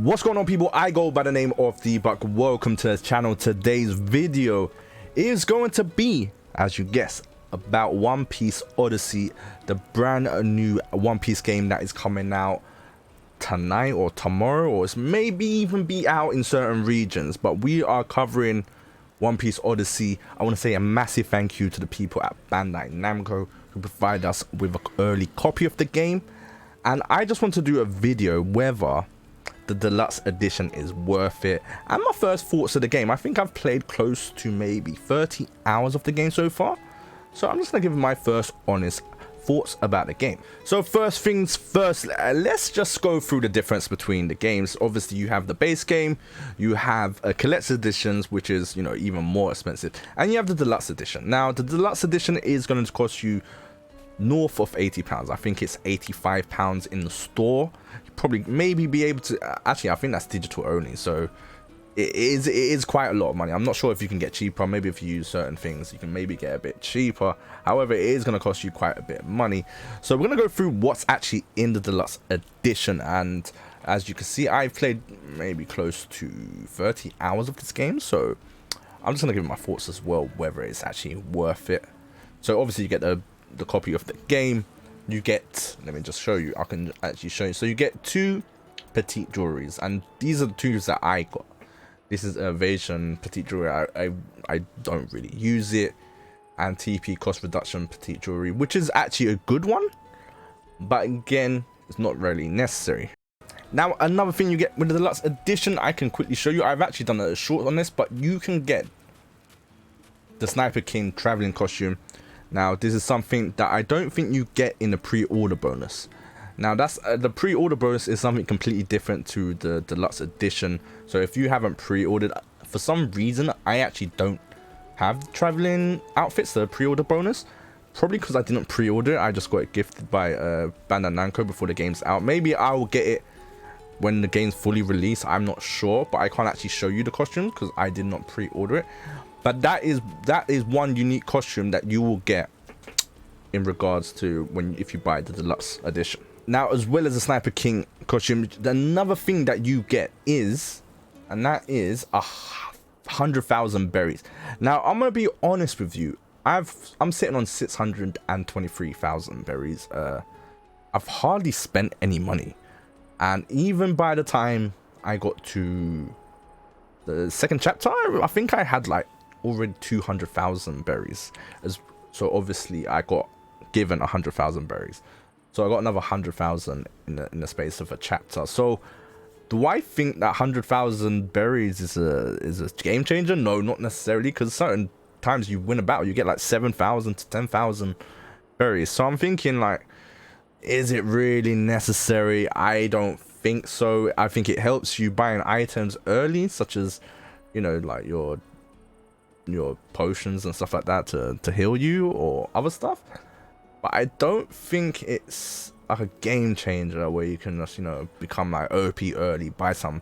What's going on, people? I go by the name of The Buck. Welcome to the channel. Today's video is going to be, as you guess, about One Piece Odyssey, the brand new One Piece game that is coming out tonight or tomorrow, or it's maybe even be out in certain regions. But we are covering One Piece Odyssey. I want to say a massive thank you to the people at Bandai Namco who provided us with an early copy of the game. And I just want to do a video whether the deluxe edition is worth it and my first thoughts of the game. I think I've played close to maybe 30 hours of the game so far, so I'm just gonna give my first honest thoughts about the game. So first things first, let's just go through the difference between the games. Obviously you have the base game, you have a collector's editions, which is, you know, even more expensive, and you have the deluxe edition. Now the deluxe edition is going to cost you north of £80. I think it's £85 in the store. You probably maybe be able to, actually I think that's digital only, so it is quite a lot of money. I'm not sure if you can get cheaper. Maybe if you use certain things you can maybe get a bit cheaper. However, it is going to cost you quite a bit of money. So we're going to go through what's actually in the deluxe edition, and as you can see, I've played maybe close to 30 hours of this game, so I'm just going to give my thoughts as well whether it's actually worth it. So obviously you get the copy of the game, you get, let me just show you, I can actually show you. So you get two petite jewelries, and these are the two that I got. This is evasion petite jewelry. I don't really use it, and TP cost reduction petite jewelry, which is actually a good one, but again it's not really necessary. Now another thing you get with the deluxe edition, I can quickly show you. I've actually done a short on this, but you can get the Sniper King traveling costume. Now this is something that I don't think you get in the pre-order bonus. Now that's the pre-order bonus is something completely different to the deluxe edition. So if you haven't pre-ordered, for some reason I actually don't have traveling outfits, the pre-order bonus, probably because I didn't pre-order it. I just got it gifted by Bandai Namco before the game's out. Maybe I will get it when the game's fully released, I'm not sure, but I can't actually show you the costume because I did not pre-order it. But that is one unique costume that you will get in regards to if you buy the deluxe edition. Now, as well as the Sniper King costume, another thing that you get is, and that is 100,000 berries. Now I'm gonna be honest with you, I'm sitting on 623,000 berries. I've hardly spent any money, and even by the time I got to the second chapter, I think I had like already 200,000 berries. So obviously I got given 100,000 berries, so I got another 100,000 in the space of a chapter. So do I think that 100,000 berries is a game changer? No, not necessarily, because certain times you win a battle you get like 7,000 to 10,000 berries. So I'm thinking, like, is it really necessary? I don't think so. I think it helps you buying items early, such as, you know, like your potions and stuff like that to heal you or other stuff, but I don't think it's like a game changer where you can just, you know, become like OP early, buy some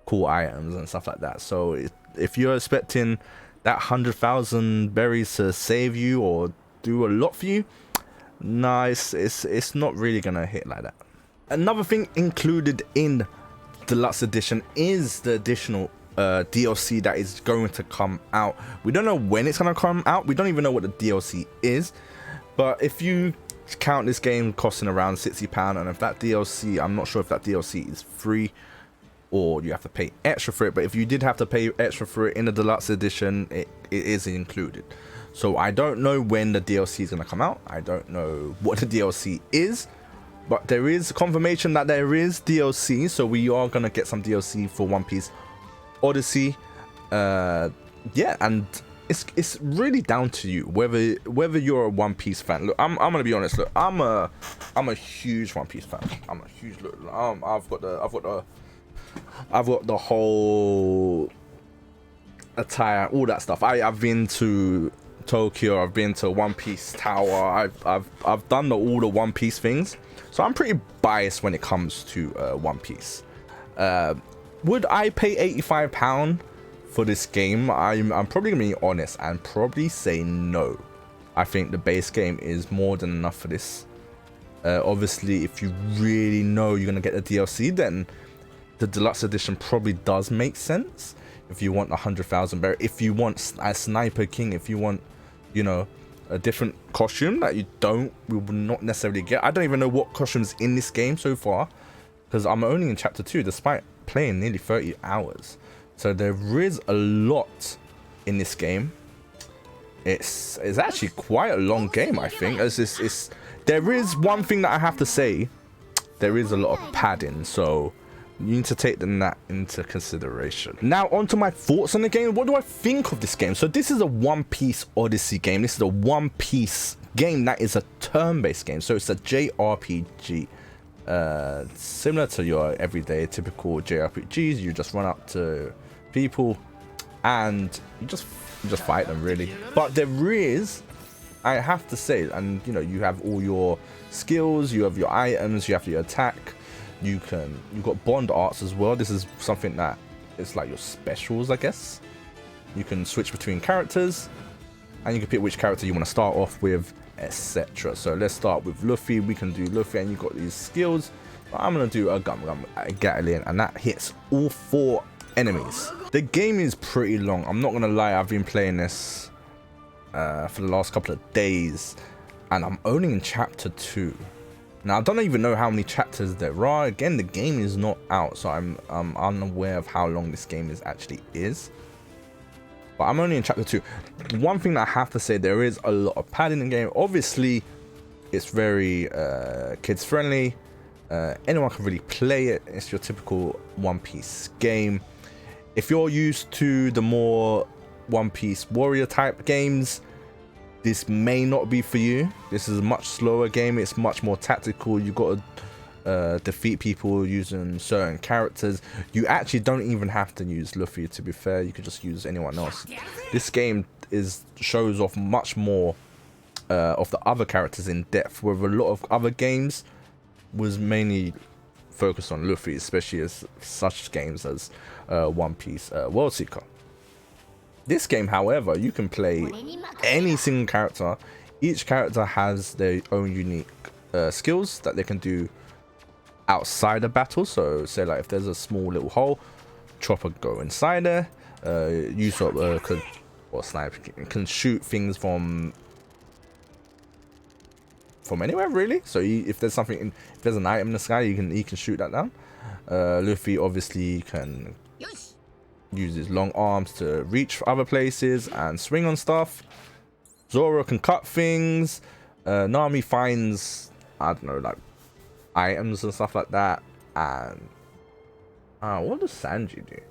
cool items and stuff like that. So if you're expecting that 100,000 berries to save you or do a lot for you, no, it's not really gonna hit like that. Another thing included in deluxe edition is the additional DLC that is going to come out. We don't know when it's going to come out. We don't even know what the DLC is, but if you count this game costing around £60, and if that DLC, I'm not sure if that DLC is free or you have to pay extra for it, but if you did have to pay extra for it in the deluxe edition, it is included. So I don't know when the DLC is going to come out. I don't know what the DLC is, but there is confirmation that there is DLC, so we are going to get some DLC for One Piece Odyssey. Yeah, and it's really down to you whether you're a One Piece fan. Look, I'm gonna be honest. Look, I'm a huge One Piece fan. I'm a huge look. I've got the whole attire, all that stuff. I've been to Tokyo. I've been to One Piece Tower. I've done all the One Piece things. So I'm pretty biased when it comes to One Piece. Would I pay £85 for this game? I'm probably gonna be honest and probably say no. I think the base game is more than enough for this. Obviously, if you really know you're gonna get the DLC, then the deluxe edition probably does make sense if you want 100,000 berry, if you want a sniper king, if you want, you know, a different costume that we will not necessarily get. I don't even know what costumes in this game so far, because I'm only in chapter 2 despite playing nearly 30 hours. So there is a lot in this game. It's actually quite a long game, I think. There is one thing that I have to say. There is a lot of padding, so you need to take that into consideration. Now, on to my thoughts on the game. What do I think of this game? So this is a One Piece Odyssey game. This is a One Piece game that is a turn-based game. So it's a JRPG. Similar to your everyday typical JRPGs. You just run up to people and you just fight them, really. But there is, I have to say, and you know, you have all your skills, you have your items, you have your attack. You've got bond arts as well. This is something that is like your specials, I guess. You can switch between characters and you can pick which character you want to start off with, etc. So let's start with Luffy. We can do Luffy, and you've got these skills. But I'm going to do a Gatling, and that hits all 4 enemies. The game is pretty long. I'm not going to lie, I've been playing this for the last couple of days, and I'm only in chapter 2. Now, I don't even know how many chapters there are. Again, the game is not out, so I'm unaware of how long this game actually is. But I'm only in chapter 2. One thing that I have to say, there is a lot of padding in the game. Obviously, it's very kids friendly. Anyone can really play it. It's your typical One Piece game. If you're used to the more One Piece warrior type games, this may not be for you. This is a much slower game. It's much more tactical. You've got to defeat people using certain characters. You actually don't even have to use Luffy, to be fair. You could just use anyone else. This game shows off much more of the other characters in depth, where a lot of other games was mainly focused on Luffy, especially as such games as One Piece World Seeker. This game, however, you can play any single character. Each character has their own unique skills that they can do outside of battle. So say like if there's a small little hole, Chopper go inside there. Usopp could, or Sniper can shoot things from anywhere, really. So if there's something, if there's an item in the sky, he can shoot that down. Luffy obviously can use his long arms to reach other places and swing on stuff. Zoro can cut things. Nami finds, I don't know, like items and stuff like that. And what does Sanji do?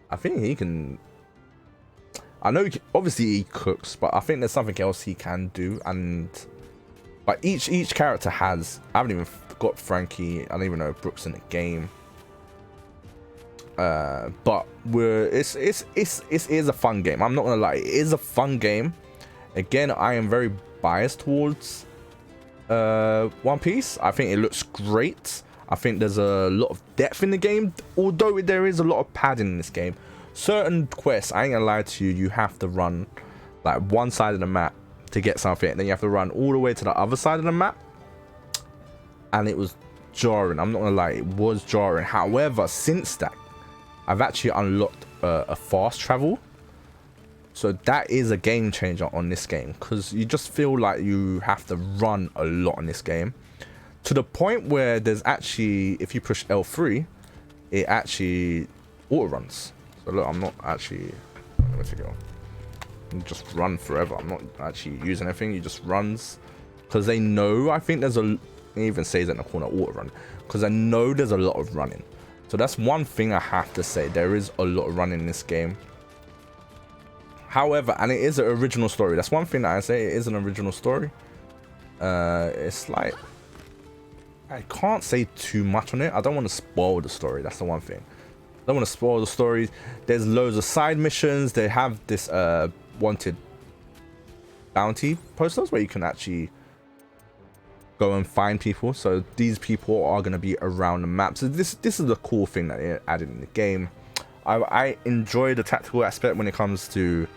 I think he can, I know obviously he cooks, but I think there's something else he can do. And but each character has, I haven't even got Frankie, I don't even know if Brooks in the game. But it is a fun game. I'm not gonna lie, it is a fun game. Again, I am very biased towards One Piece. I think it looks great. I think there's a lot of depth in the game, although there is a lot of padding in this game. Certain quests, I ain't gonna lie to you, you have to run like one side of the map to get something, and then you have to run all the way to the other side of the map, and it was jarring. I'm not gonna lie, it was jarring. However, since that, I've actually unlocked a fast travel, so that is a game changer on this game, because you just feel like you have to run a lot in this game, to the point where there's actually, if you push L3, it actually auto runs. So look, I'm not actually, where to go? You just run forever. I'm not actually using anything. You just runs, because they know, I think there's it even says it in the corner, auto run, because I know there's a lot of running. So that's one thing I have to say, there is a lot of running in this game. However, and it is an original story. That's one thing that I say, it is an original story. It's like, I can't say too much on it. I don't want to spoil the story. That's the one thing. I don't want to spoil the story. There's loads of side missions. They have this wanted bounty posters where you can actually go and find people. So these people are going to be around the map. So this is the cool thing that they added in the game. I enjoy the tactical aspect when it comes to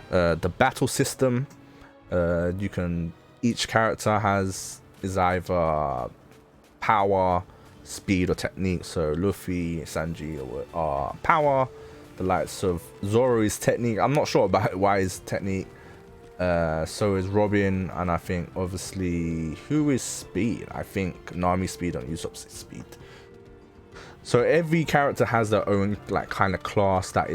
the battle system. Each character is either power, speed or technique. So Luffy, Sanji are power. The likes of Zoro is technique. I'm not sure about why is technique. So is Robin, and I think obviously who is speed? I think Nami's speed and Usopp's speed. So every character has their own like kind of class that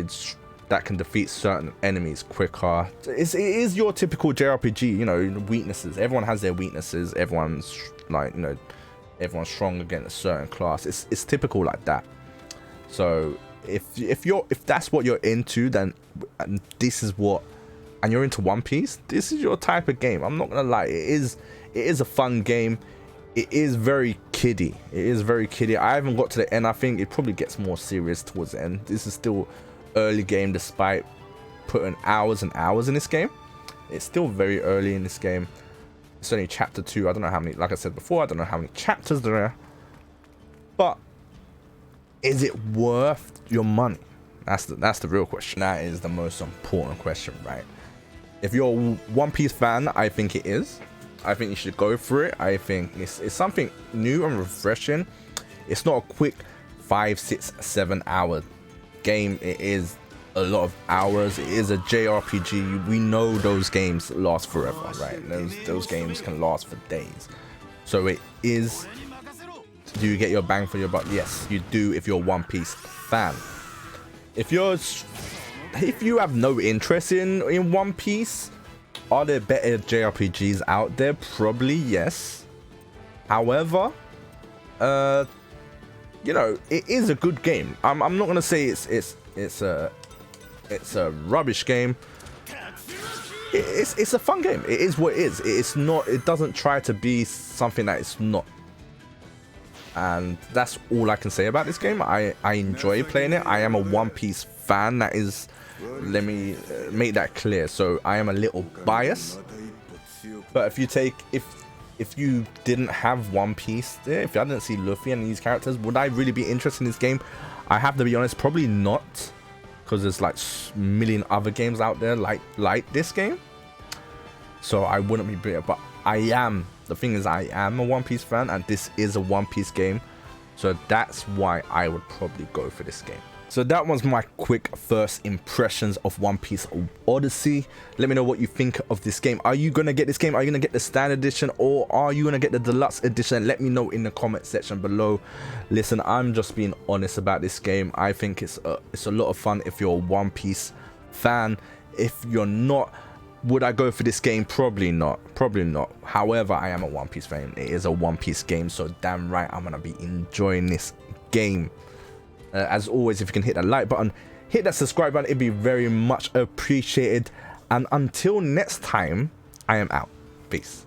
can defeat certain enemies quicker. It is your typical JRPG, you know, weaknesses. Everyone has their weaknesses. Everyone's like, you know, everyone's strong against a certain class. It's typical like that. So if that's what you're into, then this is what, and you're into One Piece, this is your type of game. I'm not gonna lie, it is a fun game. It is very kiddie. It is very kiddie. I haven't got to the end. I think it probably gets more serious towards the end. This is still early game, despite putting hours and hours in this game. It's still very early in this game. It's only chapter 2. I don't know how many, like I said before, I don't know how many chapters there are, but is it worth your money? That's the real question. That is the most important question, right? If you're a One Piece fan, I think it is. I think you should go for it. I think it's something new and refreshing. It's not a quick 5, 6, 7 hour game. It is a lot of hours. It is a JRPG. We know those games last forever, right? Those games can last for days. So it is, do you get your bang for your buck? Yes, you do if you're a One Piece fan. If you have no interest in One Piece, are there better JRPGs out there? Probably yes. However, you know, it is a good game. I'm not gonna say it's a rubbish game. It's a fun game. It is what it is. It's not. It doesn't try to be something that it's not. And that's all I can say about this game. I enjoy playing it. I am a One Piece fan. That is, let me make that clear. So I am a little biased. But if you didn't have One Piece, if I didn't see Luffy and these characters, would I really be interested in this game? I have to be honest, probably not, because there's like a million other games out there like this game. So I wouldn't be bitter, but I am. The thing is, I am a One Piece fan, and this is a One Piece game. So that's why I would probably go for this game. So that was my quick first impressions of One Piece Odyssey. Let me know what you think of this game. Are you going to get this game? Are you going to get the standard edition, or are you going to get the deluxe edition? Let me know in the comment section below. Listen, I'm just being honest about this game. I think it's a lot of fun if you're a One Piece fan. If you're not, would I go for this game? Probably not. Probably not. However, I am a One Piece fan. It is a One Piece game, so damn right I'm going to be enjoying this game. As always, if you can hit that like button, hit that subscribe button, it'd be very much appreciated. And until next time, I am out. Peace.